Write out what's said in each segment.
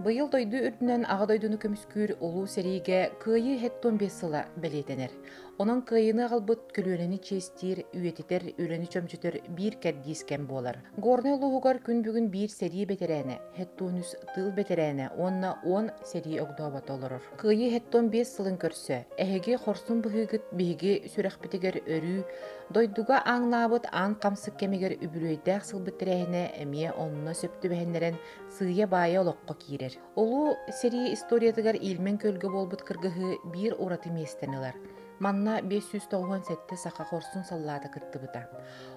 Быйыл дойду үрдүнен аға дойдуну көмүскүр олуу сериге кыйы хеттон бесыла белетенер. Онон кыйыны албыт күлүөлени честир, үйетитер, үлени чөмчүтөр бир кәрдискен болар. Горны олуугар күн бүгүн бир сери бетерәне, хеттонус тыл бетерәне, онна 10 сери огдобат олорор. Кыйы хеттон бес сылын көрсө, эһеге хорсун быһыгыт биһиги сүрэхбитигер өрүү, дойдуга аңлаабыт аң камсык кемигер үбүлөйдәк сылбыттырәһине эмие онно сөптүбэһеннерен сыйя бая олоққа кирер. Олу сери историятыгар илмен көлгө болбут кыргыһы бир ураты местенилар. Манна 597 сақа хорсун саллаата кыттыбыта.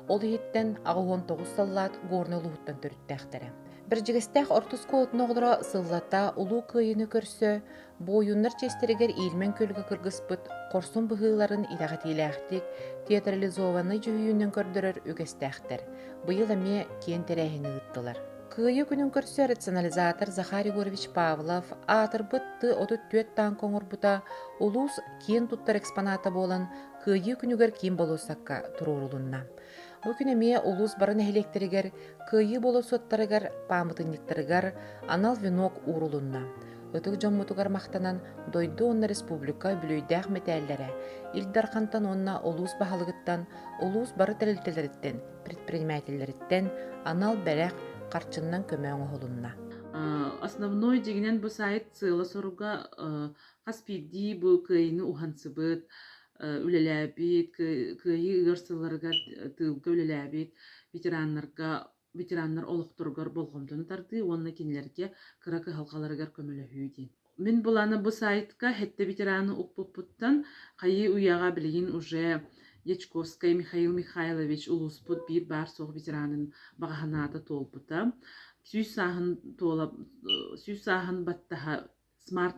Ол иһиттен агуон 9 саллаат горны луһуттан төрүттээхтере. Биржигестех ортус коотун оҕдоро сыллата улуу кыйыны көрсө, боюннар честеригер илмен көлгө кыргыспыт корсун быһыыларын илагатиилээхтик театрализованы жүйүүнөн көрдөрөр үгестээхтер. Быйыл эме киен терэһини ыттылар. Кыйы күнүн көрсө рационализатор Захар Егорович Павлов атырбытты отут түөт таан коңурбута улус киен туттар экспоната болан кыйы күнүгер киен болусакка турурулунна. Бу күнеме улус барын эһилектеригер кыйы болосуоттарыгар памытынниктарыгар анал венок уурулунна. Өтүк жоммутугар мактанан дойду онна республика бүлөйдäэх метээллере, илдархантан онна улус баһалыгыттан, улус бары тэлэлтэлэриттен, предпринимательлериттен анал бэрэх карчыннан көмөң оһолунна. Основной дегенен бу сайт сыла соруга хаспиди бу кыйны ухансыбыт үлеләбит кыйы ырсыларга тылга үлеләбит ветераннар олохторгор болгомдон тарды онна кинилерге кыракы халкаларыгар көмөлөһүү. Мен буланы бу сайтка хетте ветераны укпуттан кайы уяга билигин уже Ячковская Михаил Михайлович улуспут бир бар соқ ветеранын баганата толпута. Сүүс сахан баттаха смарт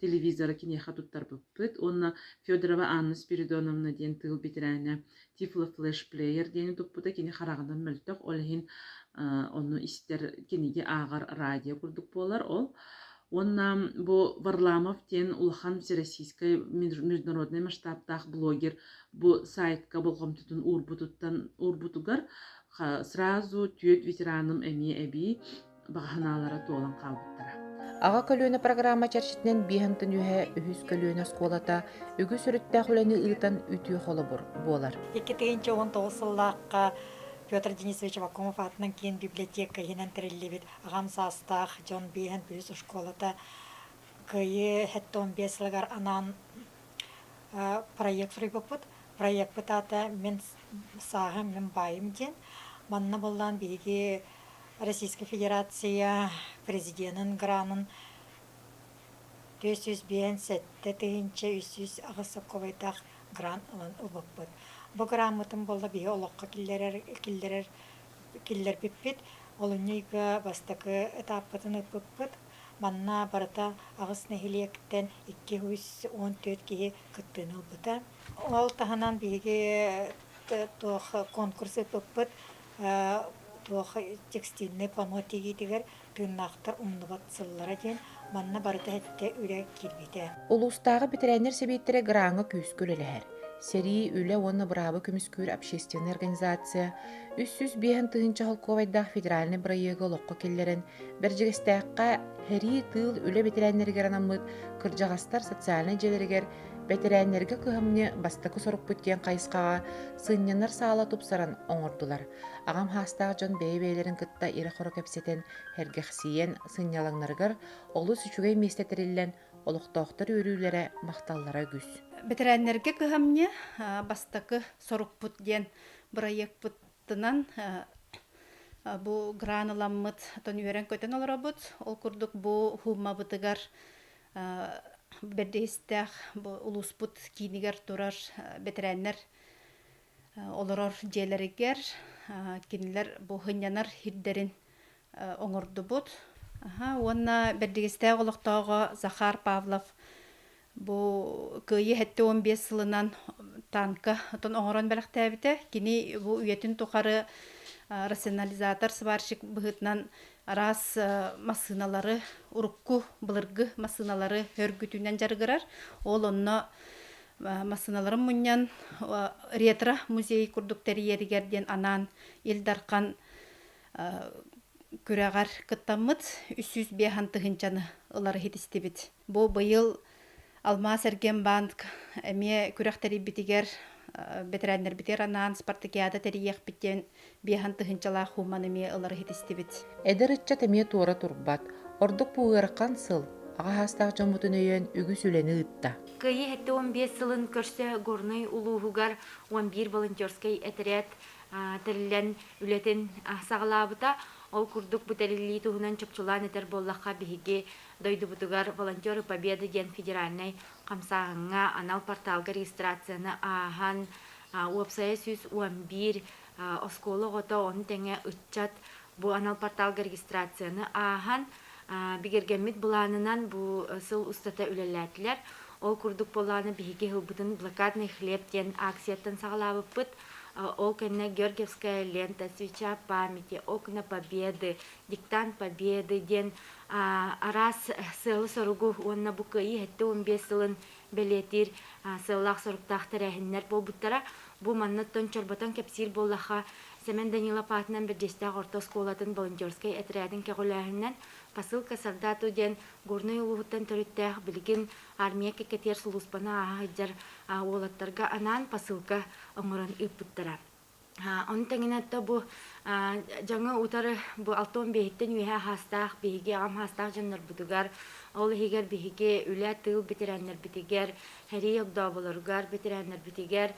телевизора кинеха туттар буппыт. Онна Федорова Анна Спиридоновна ден тыл ветераны Тифло флеш плеер дени туппута кине харагынан мөлтөк олхин онну истер кинеге агар радио курдук болар ол. Онна бу Варламов тен улахан всероссийская международный масштабтах блогер бу сайтка болгомтутун урбутугар сразу түйөт ветераным эби баганалара толан калбыттара. Ага көлөөнө программа чаршитнен биһантын үһэ үһүс көлөөнө сколата үгү сүрүттää хүлэни ыытан үтүө холобур болар. 2019 сыллаакка Петр Денисович Вакумов атынан кейін библиотека хинен тириллибит агам састах Джон Бихан плюс школата кыйы хеттон бесылгар анан проект фрибопут проект бытата мен сагым мен байым ден манна болдан биги Российская Федерация президентын гранын 400 бен сетте тыйынча 300 агысаковайдах гран алан убаппыт. Бу грамотын болда бие олоққа киллер биппит, олуnyga бастакы этаппытын ыппыт, манна барата агыс нехилектен 214 кие кыттын ылбыта. Ол таханан биге тох конкурс ыппыт, тох текстильный памотиги дигер тыннактар умнубат сыллара ден манна барата хетте үрек килбите. Улустагы битерәннәр себейттәре граңы күскөлеләр. Сери үле оны бравы көмүскүр общественная организация 300 биһан тыгынча холковайдах федеральный проекты лоққа келлерен бержигестәккә хәри тыл үле битерәннәргә ранамыт кырҗагастар социальный желергер битерәннәргә кыһамны бастакы сорып бүткән кайыскага сынняннар саала тупсаран оңордулар. Агам хастагы жон бәйбәйләрен кытта ире хоры кепсетен хәргәхсиен сыннялаңнаргар олы сүчүгәй местетериллән олуқтоқтар өрүүләре мақталлара күс. Ветераннерге кыһамне бастакы соруппут ден проектпыттынан бу граналаммыт тон үйрен көтен олорабыт. Ол курдук бу хуммабытыгар бердестах бу улуспут кинигер турар ветераннер олорор желеригер кинилер бу хынянар хиддерин оңордубут. Онна бердигесте олоқтоого Захар Павлов бу кыйы хетте 15 сылынан танка тон оңорон белектебите кини бу үйетін тухары рационализатор сварщик быһытынан раз машиналары урукку былыргы машиналары хөргүтүнөн жаргырар ол онно машиналарын муньян ретро музей курдук терьеригерден анан Илдархан күрәгәр кыттаммыт 305 тыгынчаны ылары хитистибит. Бу быйыл Алмаз Эрген банк эме күрәхтәри битигер ветераннар битер анан спартакиада терияк биттен 5 тыгынчала хуман эме ылары хитистибит. Эдеритча теме туора турбат. Ордук буыракан сыл. Ага хастак жомутун өйөн үгүс үлени ытта. Кыйы хетте 15 сылын көрсө горный улуугар 11 волонтерский отряд тәрілен үлетін сағылабыта. Ол күрдік бұтәрілі туғынан чөпчулан етер боллаққа бігі дойды бұтығар волонтеры Победы ден федеральный қамсағыңа анал порталға регистрацияны аған уапсая сүз 11 осколы ғота оны тәңе үтчат бұ анал порталға регистрацияны аған бігергеммит бұланынан бұ сыл ұстата үлеләтілер. Ол күрдік боланы бігі ғылбытын блокадный хлеб ден акцияттан сағылабы бұт. Окна Георгиевская лента, свеча памяти, окна победы, диктант победы, ден раз сылы соругу онна букайы хетті 15 сылын белетир сыллақ соруктақ тәрәхіннер бол бұттара. Бұ маннаттан чорбатан кепсир боллаға Семен Данила Патынан бір жестақ орта сколатын волонтерский отрядын кәғыләрінен посылка солдату ден горный улуғыттан түріттәқ білген армия кекетер сулуспана ағайдар олаттарға анан посылка оңырын үппіттара. Оны тәңінетті бұ жаңы ұтары бұ 6-15-тен үйе хастақ, бейге ағам хастақ жаннар бұдығар, ол егер бейге үлі тыл бетерәннер бітігер, әрі елда болырғар бетерәннер бітігер,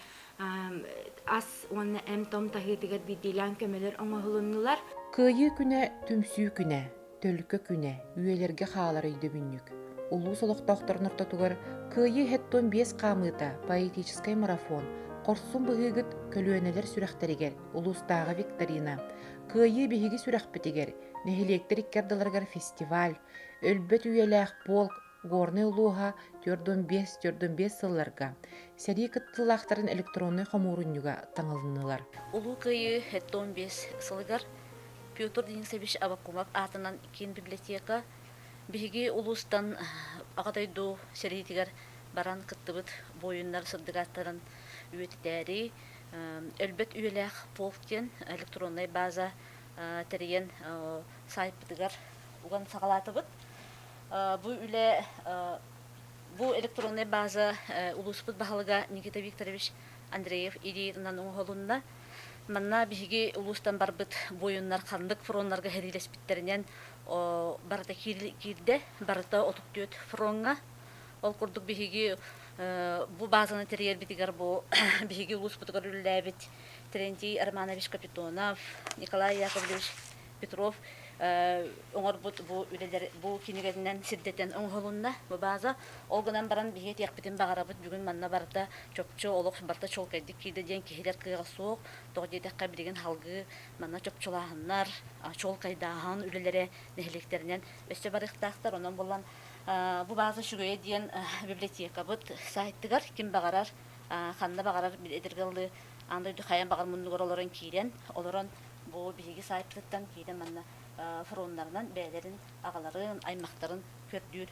ас оны әм том тахитигер бидилан көмелер оңығылынылар. Кыйы күнә, түмсүү күнә, төлкі күнә, үйелерге қағалар үйді бүннік. Улу солықтақтарын ұртатығыр кыйы хеттон 5 қамыта поэтический марафон, Корсун бұғығыт көлуенелер сүрәқтерігер, улустағы викторина, кыйы бігігі сүрәқпетігер, нәхелектер иккердаларғар фестиваль, өлбет үйеләқ полк, горны улуға 4-5 сылларға, сәрі кыттылақтарын электронный қомурынюға таңылынылар. Улу кыйы хетті 15 сылығар, Петр Денисович Абакумов атынан кен библиотека, бігігі улустан ағадайду сәрі баран кыттыбыт бойындар сырдығаттарын үетітәрі, өлбет үйеләқ полктен электронный база тәреген сайпытығар уған сағалатыбыт. Бұл электронный база улуспыт бағалыға Никита Викторович Андреев идеясынан оңғылында. Манна бігіге улустан барбыт бойындар қандық фронларға хәрелес біттерінен барыта кирді, барыта отук фронға. Ол күрдік бігіге бұл базаны тәрер бітігер бұл бігіге улуспытығар үлләбіт Терентий Арманович Капитонов, Николай Яковлевич Петров оңор бұл кенегедінен сиддеттен оңғылында бұл база. Олғынан баран бігет яқпетін бағарабыт бүгін манна барда чөпчі олық барда чолкайдық кейді ден кейлер қиға соқ, тоғдейдіққа білген халғы манна чөпчілағынлар, чолкайдағын үлелері нәхелектерінен өсте барықтақтар. Онан болан бұл база шүгөйе дейін библиотека бұд сайттығар, кім бағарар, қанна бағарар едіргілі андайды қаян бағар мұндығыр оларын кейден, оларын бұл бігі сайттықтан кейден манна фронларынан бәлерін, ағаларын, аймақтарын көрдір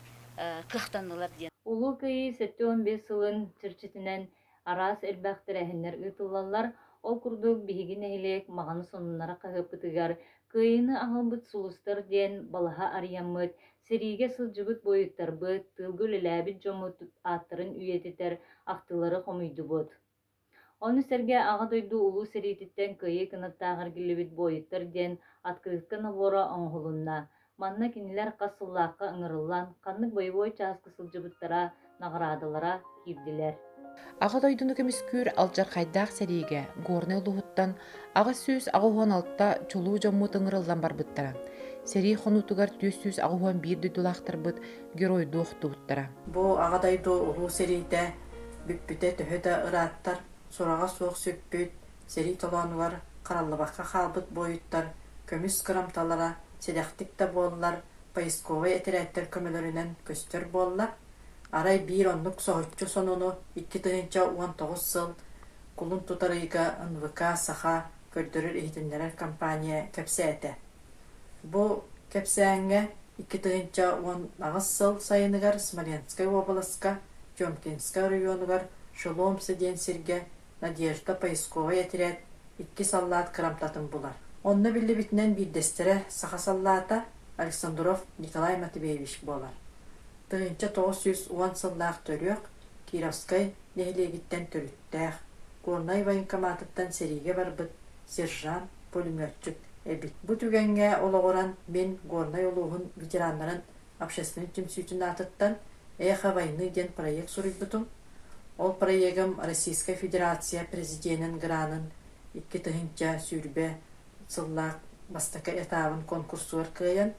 қықтанылар дейін. Улу күйі 7-15 сылын чырчетінен арас әлбәқтір әхінлер ұйтылалар, ол күрдік бігін әйлек мағаны сонынлары қағыпытығар, күйіні ағылбыт сұлыстар ден балаға арямыт, сериге сылжыбыт бойыттар бұт, тылгül әләбіт жомыт аттырын үйететер ақтылары қомүйді бұд. Оны сәрге аға дойду улу сериететтен күйі кынаттағыр келебет бойыттар ден открытка набора оңғылынна. Манна кенелер қасыллаққа ыңырылан, қаннық бойбой часқы сылжыбыттара, нағырадылара кирдилер. Аға дойдуны көміскүр алжар қайдақ сәриге, горны ұлығыттан, аға сөз ағуған алтта чулу жоммут ыңырылдан барбыттара. Сәри қонутығар төс ағуған бірді дұлақтар бұд геройды оқтуыттара. Бұл аға дойду ұлу сәрейді бүппіте түхіді ұраттар, сұраға соқ сөппүйт, сәри толануар, қаралыбаққа қалбыт бойыттар, көміс қырамталара, седақтикта боллар, поисковый әтірәттер көмілерінен көстер боллар. Арай бір онлық соғытчу сонону 2019 сыл кулун тутарыйга НВК саха көрдөрөр ихтинлерер компания кепсәте. Бу кепсәңге 2019 сыл сайыныгар Смоленская областка, Тёмкинская районугар Шоломсы ден сирге Надежда поисковый әтірәт 2 саллат кырамтатын булар. Онна билли битинен бирдестере сахасаллаата Александров Николай Матвеевич болар. Тыгынча 910 сыллаах төрүөк Кировскай нехилегиттен төрүттәэх. Горнай военкоматтан сериге барбыт сержант, пулеметчик эбит. Бу түгенге ологоран мен Горнай олуғын ветеранларын общественный темсютин атыттан «Эхо войны» ден проект сурыйбытым. Ол проектым Российская Федерация президентин гранын 2 тыгынча сүүрбе сыллаах бастака этабын конкурсуар кыйан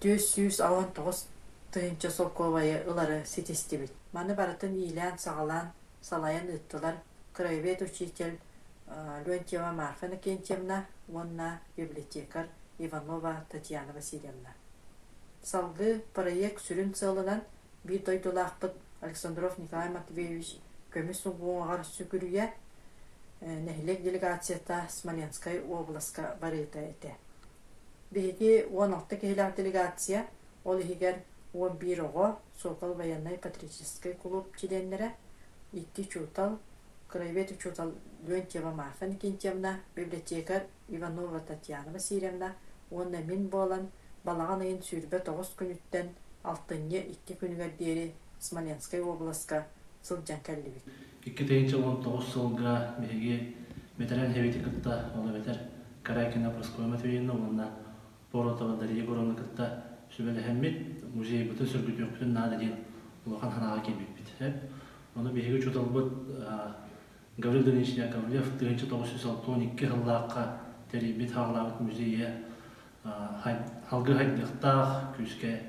469 тыгынча солковая ылары сетестебит. Маны барытын ийлән сағалан салайын ыттылар краевед учитель Леонтьева Марфа Накентьевна, онна библиотекар Иванова Татьяна Васильевна. Салгы проект сүрін сылынан bir дойдулақпыт Александров Николай Матвеевич көміс ұңғығар сүгірүйе нәхілек делегацията Смоленскай областка барыта еті. Беге 16 кехилақ делегация ол егер 11 оғы Сокол военной патриотической клуб членлері 2 чутал краевед учутал Леонтьева Марфа Никентьевна, библиотекар Иванова Татьяна Васильевна, онна мен болан балаған айын сүрбе 9 күніттен 6-2 күнігер дері Смоленскай областка сылжан кәллебет. 2019 сылға беге ветеран хеветі кітта, оны ветер Карайкина Проскоя Матвеевна, онна Поротова Дарья Горовна кітта сөбелі хәммет, музей бұты сүргіт өкпін нады ден ұлған ханаға келбет бет. Оны беге чуталбыт Гаврил Данилович Яковлев 1962 жыллаққа теребет хағылабыт музейе халғы хайдықтақ, күске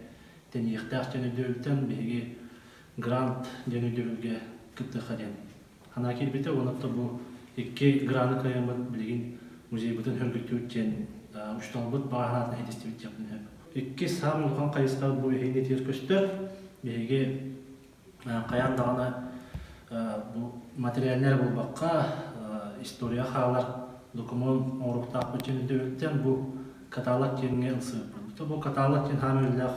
тенеқтақ жөнөдөлтен беге грант жөнөдөлге кітті қаден. Хана келбеті онытты бұл 2 гранты қайымыт білген музей бұтын хөргіті өткен ұшталбыт бағанатын хедестебет жапын. 2 сам ұлған қайысқа бұл ехейне тер көстер беге қаяндағына bu materyallar bulbaqqa istoriya xalar dokument oruqtaq bütünü dövülten bu katalog yerine ılsı buldu. Bu katalog yen hamillah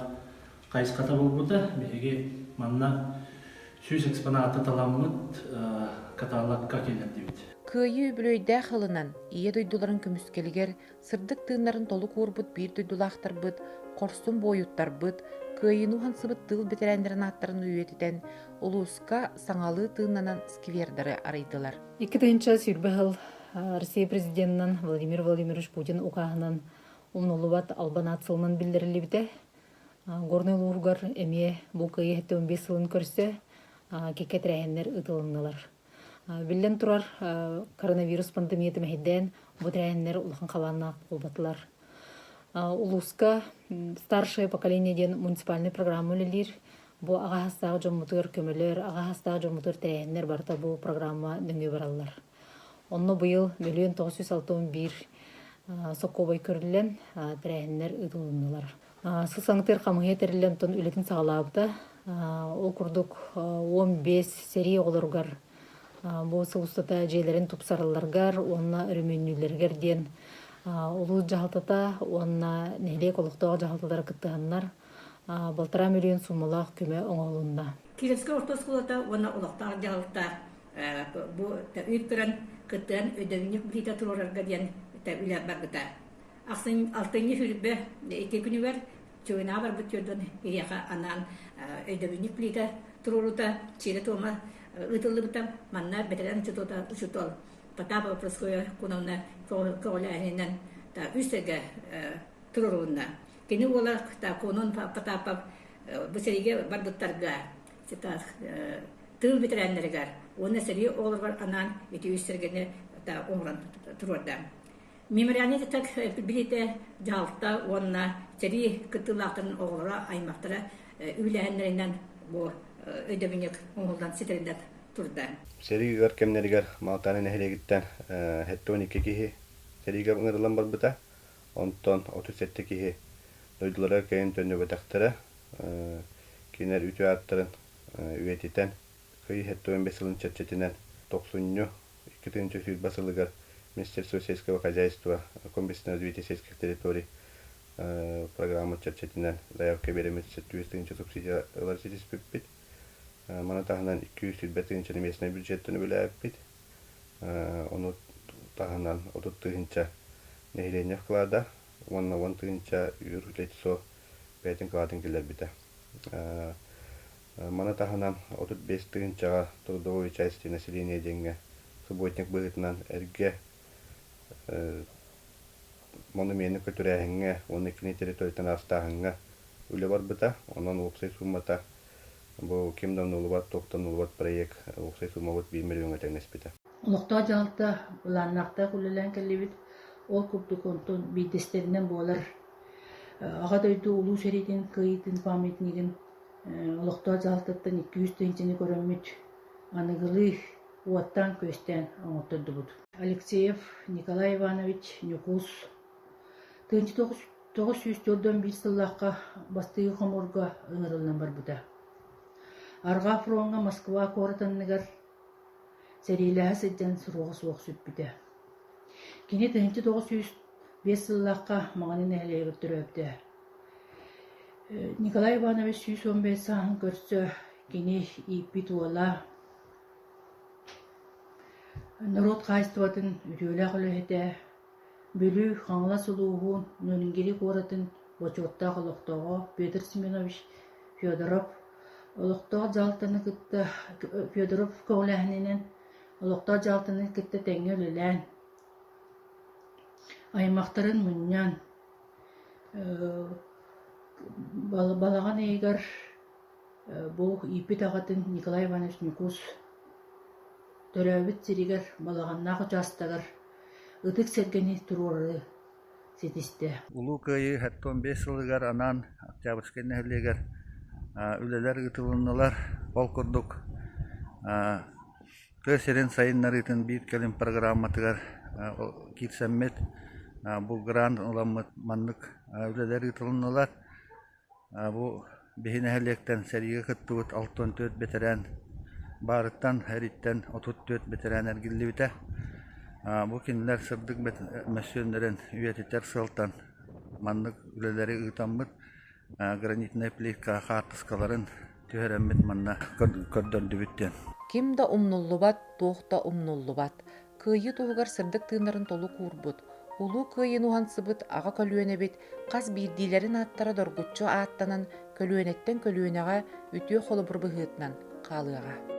qayıskata bulbuda bege manna süz eksponatı talamıt katalogga kelerdi. Кыйы бүлөйдә хылынан ие дойдуларын көмүскелигер сырдык тыыннарын толук урбут бир дойдулахтарбыт, корсун боюттарбыт, кыйынухан сыбыт тыл ветерандарын аттарын үйетитен улууска саңалы тыыннанан сквердары арыйдылар. 2-нче сүйрбәһыл Россия президентынан Владимир Владимирович Путин укаһынан умнулубат албанатсылынан билдирилибите. Горный улугар эме бу кыйы 15 сылын көрсө кекетрәһеннәр ытылыннылар. Билен турар коронавирус пандемияты мәһидән бу трәһеннәр улхан каланна булбатылар. Улуска старшее поколение ден муниципальный программа үлелер. Бу ага хастагы жомутыр көмөлөр, ага хастагы жомутыр трәһеннәр барта бу программа дөңгө бараллар. Онны быйыл 1,961 соккобой көрүлгән трәһеннәр ытылыннылар. Сылсаңтыр камыгы терилен тон үлетин сагалабыта. Ол курдук 15 серия олоргар. Бу сылустата жейлерин тупсараларгар, онна өрүмүнүлергер ден улуу жалтата, онна нелек олуктоо жалталар кыттыганнар. Балтара миллион сумалак күмө оңолунда. Кировская орта школата онна олуктар жалтар. Бу үйткөрөн кыттыган өдөмүнүк бита турарга ден үлө багыта. Аксын 6-нчы хүрбе 2 күнү бар, чөйна бар бүтөдөн яка анан өдөмүнүк бита турурута чире тома ытылыбытам манна бетерен чутота чутол. Потапа проскоя кунона коляһинен та үсеге туруруна. Кини ола та конон потапа бусериге бардыттарга. Сета тыл бетеренлерге. Оны сери олар анан эти үсергене та омран турурда. Мемориальный так билете жалта онна сери кытылактын оглара аймактара үйләһеннәреннән бу өдөмүнүк оңолдан ситериндер турда. Серигер кемнеригер малтаны нехилегиттен 12 кихи серигер ыңырылан барбыта. Онтон 37 кихи дойдулара кейин төннө бетактара кинер үтү аттарын үетитен кый 15 жылын чечетинен 90-ню 2-нчы сүйт басылыгар Министерство сельского хозяйства, комплексное развитие сельских территорий программа чечетинен заявка беремет 200-нчы субсидия ларситис пиппит. Мана тағынан 200-нчы местный бюджеттен бөләп бит. Оны тағынан 30-нчы нехиленнех клада, вон тыгынча юр летсо бәтин кладын келер бите. Мана таханам 35 тыгынчага трудовой части населения деньги субботник быгытынан эрге монументны көтөрәһеңгә, оны кини территориядан астаһыңга үле бар бита, онан уксай суммата бу кимден улубат, токтон улубат проект уксай суммабыт 1 миллион теңгес бита. Улукта жалта уланнакта күлелән келебит, ол курдук онтон бидестеринен болар. Ага дойду улуу серидин кыйытын памятнигин улукта жалтаттан 200 тенчени көрөмүт аныгылы уаттан көстен оңоттурдубут. Алексеев Николай Иванович Нюкус 1901 сыллакка бастыгы хоморга ыңырылынан бар бута. Арга фронга Москва коратанныгар сериләһә сәҗән суруга суак сүппите. Кини 1905 сыллакка маганы нәһләгә төрөпте. Николай Иванович 115 саһын көрсө кини ипит уала. Народ кайстватын үрөлә гөләһәтә бөлү хаңла сулугун нөнингери коратын бочотта холоктого Петр Семенович Федоров олоктоо жалтаны кытта Федоров көңләһенен олоктоо жалтаны кытта теңгелелән аймактарын муннан балаган егер бу ипит агатын Николай Иванович Нюкус төрөбүт сиригер балаганнак жастагар ытык сергени туруры сетисте. Улуу кыйы 15 сылыгар анан Октябрьский нәһлегер үлелер гытылынналар ол курдук көсерен сайыннарытын бит келин программатыгар китсеммет бу грант уламмыт маннык үлелер гытылынналар бу бехинәһлектен сериге кыттыбыт 64 ветеран барыттан хәриттен 34 ветеран эргиллибите. Бу кинилер сырдык мәсьәләләрен үететер сылтан маннык үлеләре ытаммыт гранитный плитка хатыскаларын төһәрәммит манна көрдөрдүбүттен. Кимда умнуллубат, тохта умнуллубат. Кыйы тугар сырдык тыынарын толу курбут. Улуу кыйын ухансыбыт ага көлүөнебит, кас бирдилерин аттара доргуччу ааттанан көлүөнеттен көлүөнага үтүө холобур быһыытнан калыага.